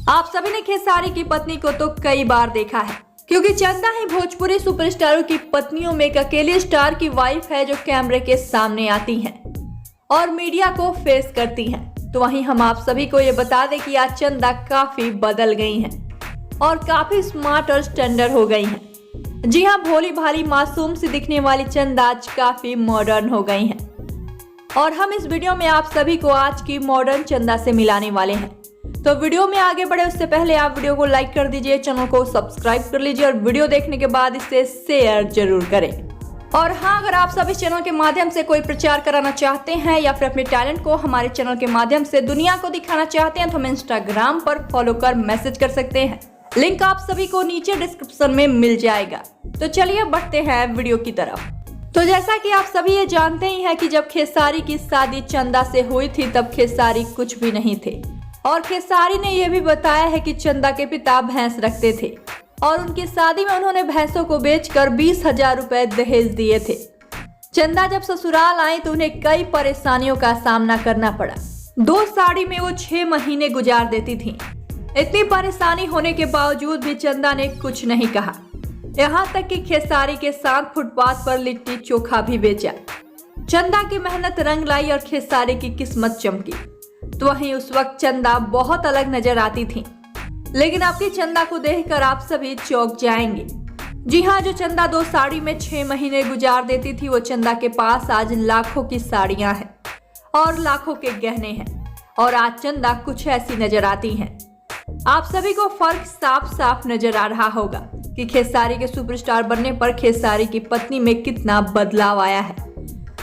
आप सभी ने खेसारी की पत्नी को तो कई बार देखा है, क्योंकि चंदा ही भोजपुरी सुपरस्टारों की पत्नियों में एक अकेले स्टार की वाइफ है जो कैमरे के सामने आती हैं और मीडिया को फेस करती हैं। तो वहीं हम आप सभी को ये बता दें कि आज चंदा काफी बदल गई हैं और काफी स्मार्ट और स्टैंडर्ड हो गई हैं। जी हाँ, भोली भाली मासूम सी दिखने वाली चंदा आज काफी मॉडर्न हो गई हैं और हम इस वीडियो में आप सभी को आज की मॉडर्न चंदा से मिलाने वाले हैं। तो वीडियो में आगे बढ़े उससे पहले आप वीडियो को लाइक कर दीजिए, चैनल को सब्सक्राइब कर लीजिए और वीडियो देखने के बाद इसे शेयर जरूर करें। और हाँ, अगर आप सभी चैनल के माध्यम से कोई प्रचार कराना चाहते हैं या फिर अपने टैलेंट को हमारे चैनल के माध्यम से दुनिया को दिखाना चाहते हैं तो हमें इंस्टाग्राम पर फॉलो कर मैसेज कर सकते हैं। लिंक आप सभी को नीचे डिस्क्रिप्शन में मिल जाएगा। तो चलिए बढ़ते हैं वीडियो की तरफ। तो जैसा कि आप सभी ये जानते ही हैं कि जब खेसारी की शादी चंदा से हुई थी तब खेसारी कुछ भी नहीं थे और खेसारी ने यह भी बताया है कि चंदा के पिता भैंस रखते थे और उनकी शादी में उन्होंने भैंसों को बेचकर 20,000 रुपए दहेज दिए थे। चंदा जब ससुराल आई तो उन्हें कई परेशानियों का सामना करना पड़ा। 2 साड़ी में वो 6 महीने गुजार देती थी। इतनी परेशानी होने के बावजूद भी चंदा ने कुछ नहीं कहा, यहाँ तक कि खेसारी के साथ फुटपाथ पर लिट्टी चोखा भी बेचा। चंदा की मेहनत रंग लाई और खेसारी की किस्मत चमकी। तो वहीं उस वक्त चंदा बहुत अलग नजर आती थी, लेकिन आपकी चंदा को देखकर आप सभी चौंक जाएंगे। जी हाँ, जो चंदा 2 साड़ी में 6 महीने गुजार देती थी वो चंदा के पास आज लाखों की साड़ियां हैं और लाखों के गहने हैं और आज चंदा कुछ ऐसी नजर आती हैं। आप सभी को फर्क साफ साफ नजर आ रहा होगा कि खेसारी के सुपरस्टार बनने पर खेसारी की पत्नी में कितना बदलाव आया है।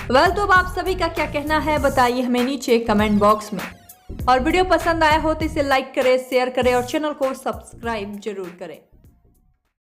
तो अब आप सभी का क्या कहना है बताइए हमें नीचे कमेंट बॉक्स में। और वीडियो पसंद आया हो तो इसे लाइक करें, शेयर करें और चैनल को सब्सक्राइब जरूर करें।